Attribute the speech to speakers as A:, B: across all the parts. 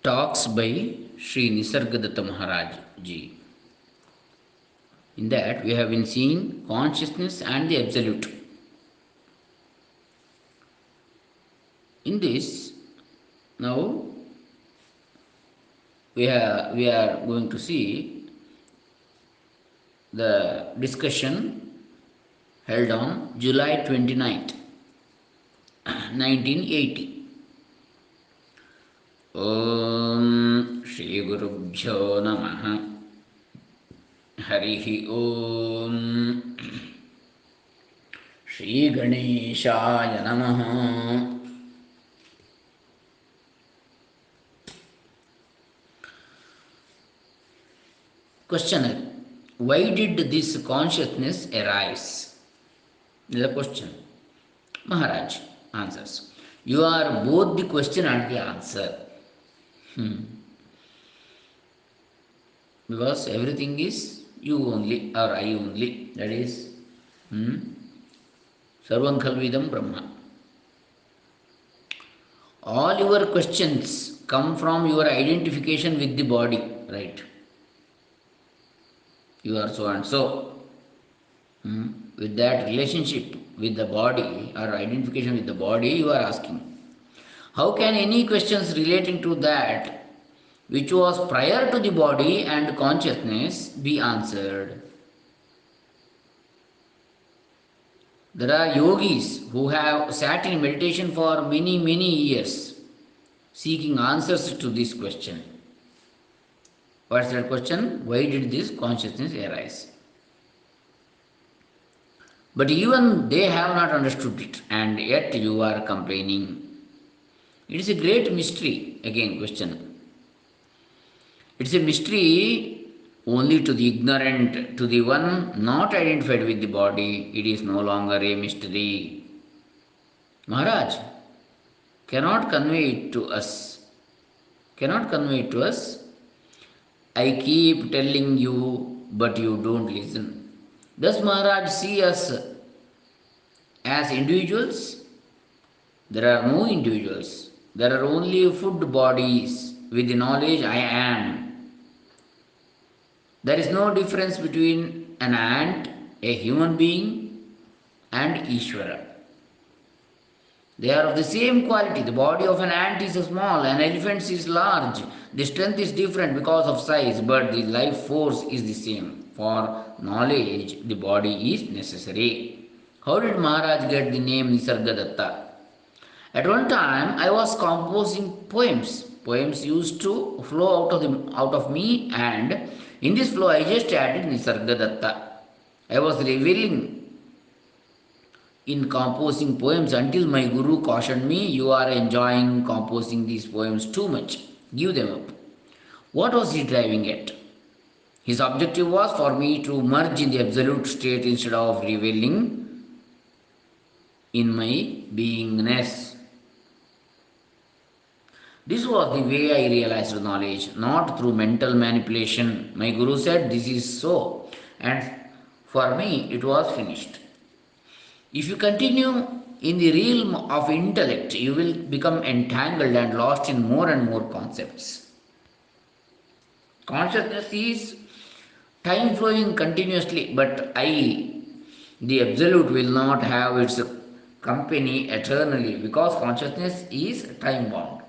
A: talks by Sri Nisargadatta Maharaj ji. In that, we have been seeing consciousness and the absolute. In this, now we are going to see the discussion held on July 29th, 1980. Om Shri Gurubhyo Namaha. Harihi Om. Shri Ganeshaya Namaha. Questioner: why did this consciousness arise? The question. Maharaj answers: you are both the question and the answer. Because everything is you only or I only. That is Sarvam Khalvidam Brahma. All your questions come from your identification with the body, right? You are so and so. With that relationship with the body or identification with the body, you are asking. How can any questions relating to that which was prior to the body and consciousness be answered? There are yogis who have sat in meditation for many, many years seeking answers to this question. What's that question? Why did this consciousness arise? But even they have not understood it, and yet you are complaining. It is a great mystery. Again, question. It is a mystery only to the ignorant, to the one not identified with the body. It is no longer a mystery. Maharaj cannot convey it to us. Cannot convey it to us. I keep telling you, but you don't listen. Does Maharaj see us as individuals? There are no individuals. There are only food bodies with the knowledge I am. There is no difference between an ant, a human being, and Ishvara. They are of the same quality. The body of an ant is small, an elephant is large. The strength is different because of size, but the life force is the same. For knowledge, the body is necessary. How did Maharaj get the name Nisargadatta? At one time, I was composing poems. Poems used to flow out of me, and in this flow, I just added Nisargadatta. I was reveling in composing poems until my guru cautioned me, you are enjoying composing these poems too much. Give them up. What was he driving at? His objective was for me to merge in the absolute state instead of reveling in my beingness. This was the way I realized knowledge, not through mental manipulation. My guru said this is so, and for me it was finished. If you continue in the realm of intellect, you will become entangled and lost in more and more concepts. Consciousness is time flowing continuously, but I, the Absolute, will not have its company eternally because consciousness is time bound.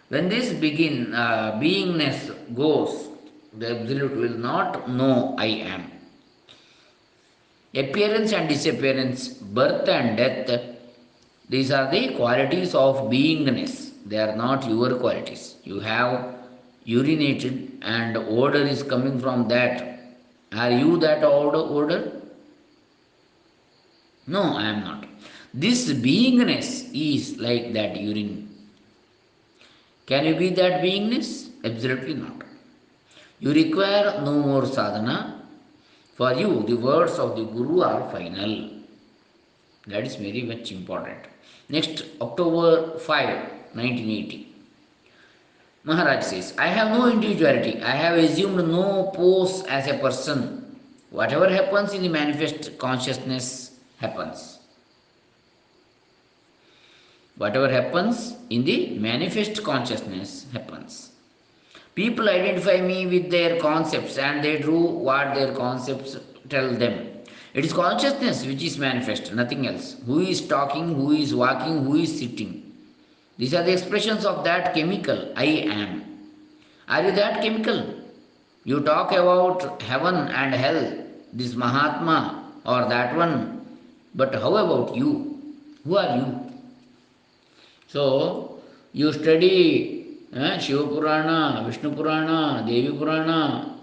A: When this beingness goes, the Absolute will not know I am. Appearance and disappearance, birth and death, these are the qualities of beingness. They are not your qualities. You have urinated and odor is coming from that. Are you that odor? No, I am not. This beingness is like that urine. Can you be that beingness? Absolutely not. You require no more sadhana. For you, the words of the Guru are final. That is very much important. Next, October 5, 1980. Maharaj says, I have no individuality. I have assumed no pose as a person. Whatever happens in the manifest consciousness happens. Whatever happens in the manifest consciousness happens. People identify me with their concepts and they do what their concepts tell them. It is consciousness which is manifest, nothing else. Who is talking, who is walking, who is sitting. These are the expressions of that chemical, I am. Are you that chemical? You talk about heaven and hell, this Mahatma or that one, but how about you? Who are you? So, you study Shiva Purana, Vishnu Purana, Devi Purana,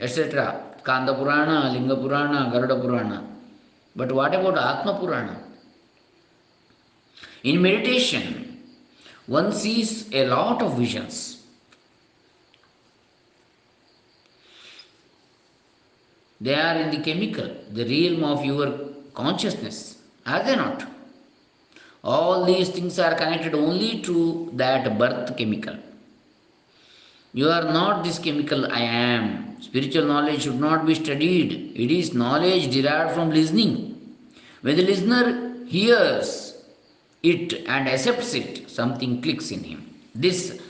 A: etc. Kanda Purana, Linga Purana, Garuda Purana. But what about Atma Purana? In meditation, one sees a lot of visions. They are in the chemical, the realm of your consciousness. Are they not? All these things are connected only to that birth chemical. You are not this chemical I am. Spiritual knowledge should not be studied. It is knowledge derived from listening. When the listener hears it and accepts it, something clicks in him. This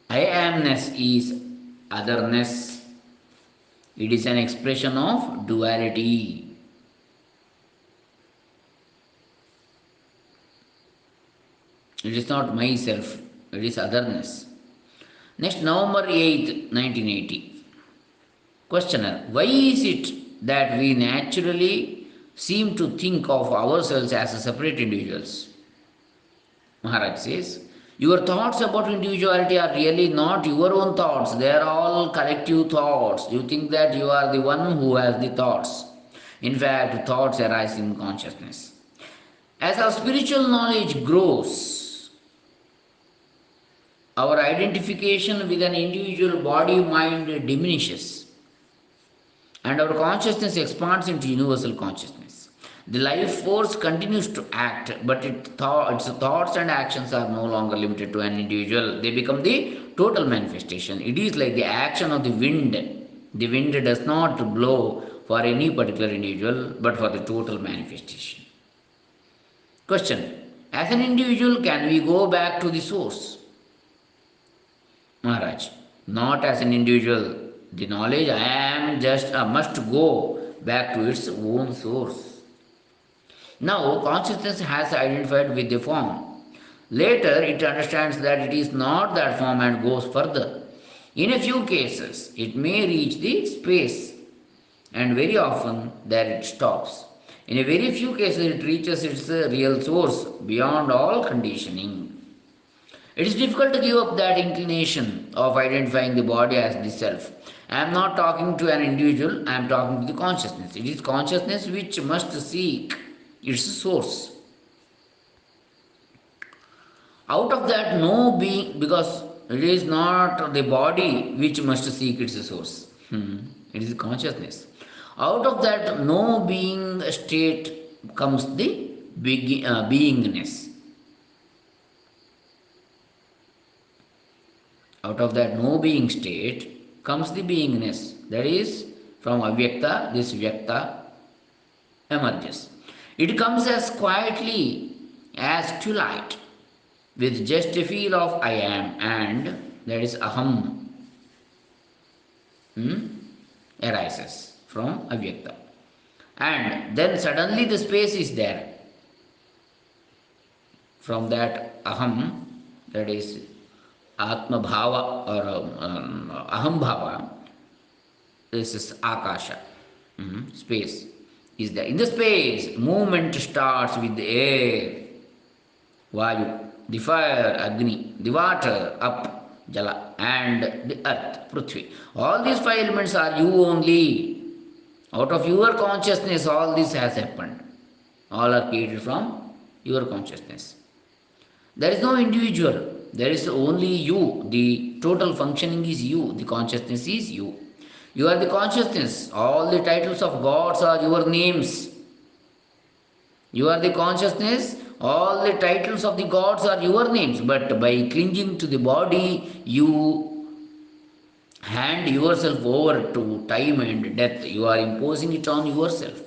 A: I amness is otherness. It is an expression of duality. It is not myself, it is otherness. Next, November 8th, 1980. Questioner: why is it that we naturally seem to think of ourselves as separate individuals? Maharaj says, your thoughts about individuality are really not your own thoughts, they are all collective thoughts. You think that you are the one who has the thoughts. In fact, thoughts arise in consciousness. As our spiritual knowledge grows, our identification with an individual body mind diminishes and our consciousness expands into universal consciousness. The life force continues to act, but its thoughts and actions are no longer limited to an individual. They become the total manifestation. It is like the action of the wind. The wind does not blow for any particular individual, but for the total manifestation. Question: as an individual, can we go back to the source? Maharaj: not as an individual. The knowledge I am just must go back to its own source. Now, consciousness has identified with the form. Later, it understands that it is not that form and goes further. In a few cases, it may reach the space, and very often there it stops. In a very few cases, it reaches its real source beyond all conditioning. It is difficult to give up that inclination of identifying the body as the self. I am not talking to an individual, I am talking to the consciousness. It is consciousness which must seek its source. Out of that no being, because it is not the body which must seek its source. It is consciousness. Out of that no being state comes the beingness. Out of that no being state comes the beingness. That is, from avyakta, this vyakta emerges. It comes as quietly as twilight, with just a feel of I am, and that is aham arises from avyakta. And then suddenly the space is there. From that aham, that is Atma Bhava or Aham Bhava, this is Akasha, space is there. In the space, movement starts with the air, Vayu, the fire, Agni, the water, up, Jala, and the earth, Prithvi. All these five elements are you only. Out of your consciousness, all this has happened. All are created from your consciousness. There is no individual. There is only you. The total functioning is you. The consciousness is you. You are the consciousness. All the titles of gods are your names. You are the consciousness. All the titles of the gods are your names. But by clinging to the body, you hand yourself over to time and death. You are imposing it on yourself.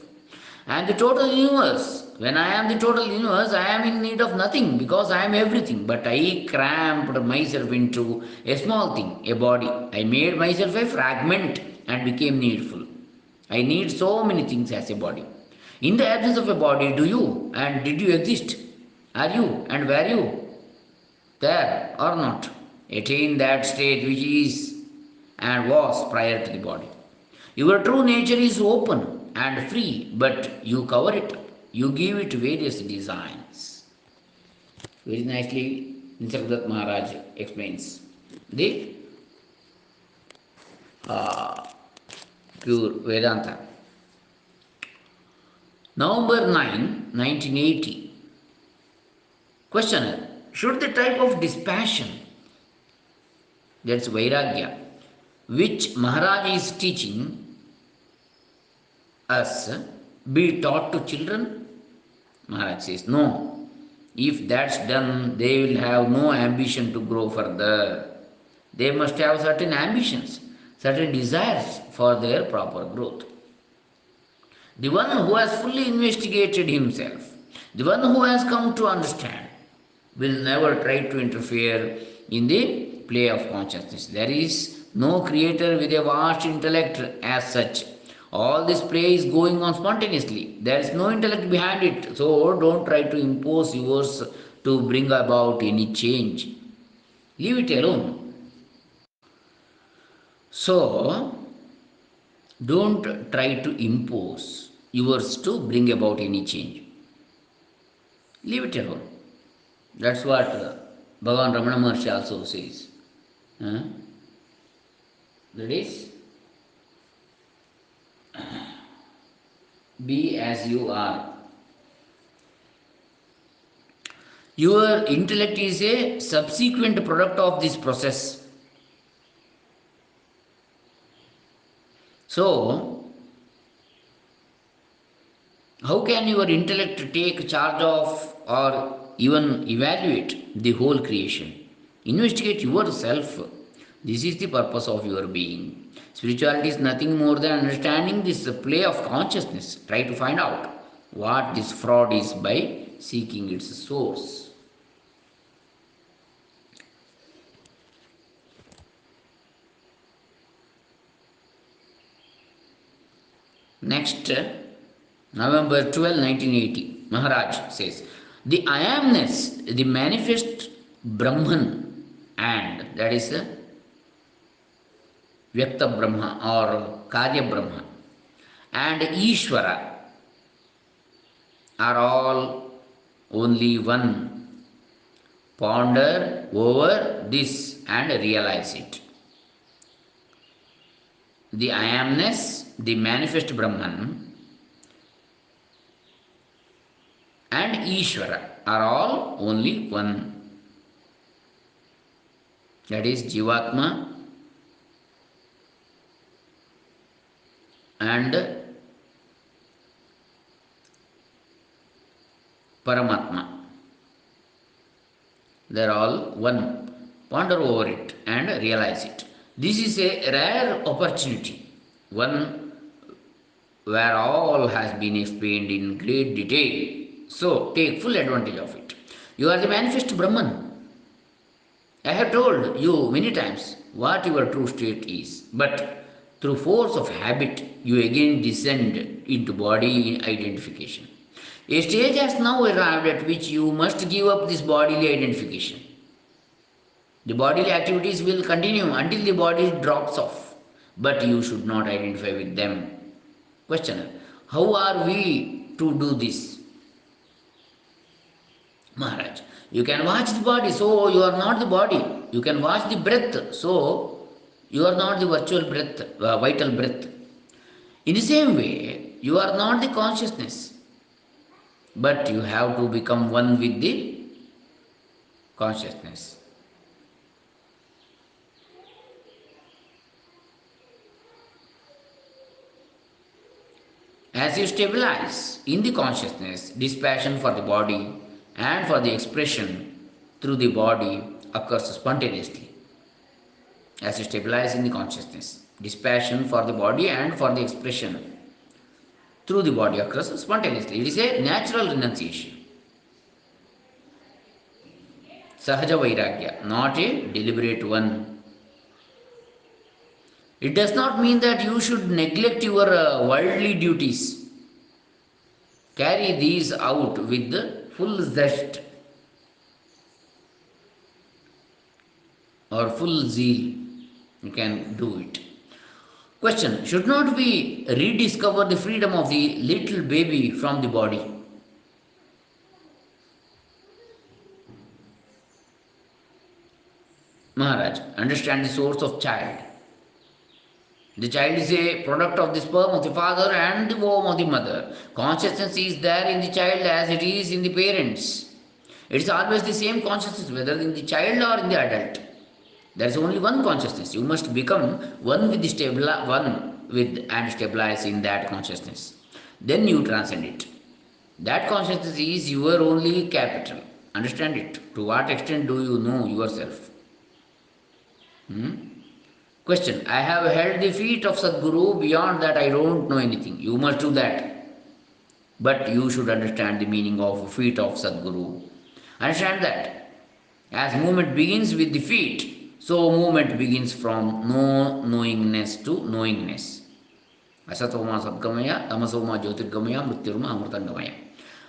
A: And the total universe, When I am the total universe, I am in need of nothing because I am everything. But I cramped myself into a small thing, a body. I made myself a fragment and became needful. I need so many things as a body. In the absence of a body, do you and did you exist? Are you and were you there or not? Attain that state which is and was prior to the body. Your true nature is open and free, but you cover it up. You give it various designs. Very nicely, Nisargadatta Maharaj explains the pure Vedanta. November 9, 1980. Questioner. Should the type of dispassion, that's Vairagya, which Maharaj is teaching us, be taught to children? Maharaj says, no. If that's done, they will have no ambition to grow further. They must have certain ambitions, certain desires for their proper growth. The one who has fully investigated himself, the one who has come to understand, will never try to interfere in the play of consciousness. There is no creator with a vast intellect as such. All this play is going on spontaneously. There is no intellect behind it. So don't try to impose yours to bring about any change. Leave it alone. So don't try to impose yours to bring about any change. Leave it alone. That's what Bhagavan Ramana Maharshi also says. Huh? That is, be as you are. Your intellect is a subsequent product of this process. So, how can your intellect take charge of or even evaluate the whole creation? Investigate yourself. This is the purpose of your being. Spirituality is nothing more than understanding this play of consciousness. Try to find out what this fraud is by seeking its source. Next, November 12, 1980, Maharaj says, the I amness, the manifest Brahman, and that is Vyakta Brahma or Karya Brahma, and Ishvara are all only one. Ponder over this and realize it. The I amness, the manifest Brahman, and Ishvara are all only one. That is Jivatma and Paramatma. They are all one. Ponder over it and realize it. This is a rare opportunity, one where all has been explained in great detail. So take full advantage of it. You are the manifest Brahman. I have told you many times what your true state is, but through force of habit, you again descend into body identification. A stage has now arrived at which you must give up this bodily identification. The bodily activities will continue until the body drops off, but you should not identify with them. Questioner, how are we to do this? Maharaj, you can watch the body, so you are not the body. You can watch the breath, so you are not the virtual breath, vital breath. In the same way, you are not the consciousness, but you have to become one with the consciousness. As you stabilize in the consciousness, dispassion for the body and for the expression through the body occurs spontaneously. As you stabilize in the consciousness, dispassion for the body and for the expression through the body occurs spontaneously. It is a natural renunciation. Sahaja Vairagya, not a deliberate one. It does not mean that you should neglect your worldly duties. Carry these out with full zest or full zeal. You can do it. Question: should not we rediscover the freedom of the little baby from the body? Maharaj, understand the source of child. The child is a product of the sperm of the father and the womb of the mother. Consciousness is there in the child as it is in the parents. It is always the same consciousness, whether in the child or in the adult. There is only one consciousness. You must become one with the one with and stabilize in that consciousness. Then you transcend it. That consciousness is your only capital. Understand it. To what extent do you know yourself? Hmm? Question: I have held the feet of Sadguru, beyond that I don't know anything. You must do that. But you should understand the meaning of feet of Sadguru. Understand that. As movement begins with the feet, so movement begins from no knowingness to knowingness. Asatoma Sadgamaya, Tamasoma Jyotirgamaya, Mrityurma Amrutangamaya.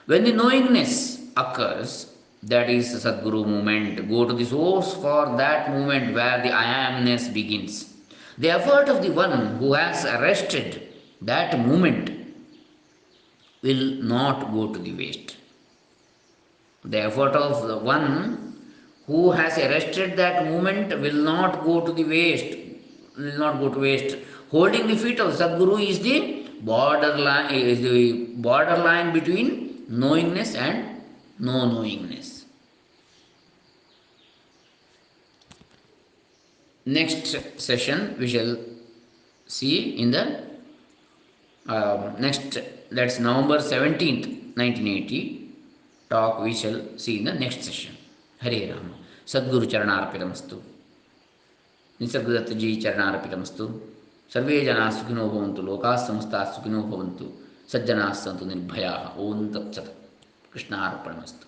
A: When the knowingness occurs, that is Sadguru movement. Go to the source for that movement where the I amness begins. The effort of the one who has arrested that movement will not go to the waste. The effort of the one who has arrested that movement will not go to the waste. Will not go to waste. Holding the feet of Sadguru is the borderline between knowingness and no knowingness. Next session we shall see in the next, that's November 17th, 1980 talk we shall see in the next session. Hare Rama. Sadguru Charanarpitamastu. Nisargadatta ji Charanarpitamastu. Sarve Jana Sukhino Bhavantu. Lokas Samasta Sukhino Bhavantu. Sajjana Santu Nirbhayaha. Om Tat Sat. Krishna Arpanamastu.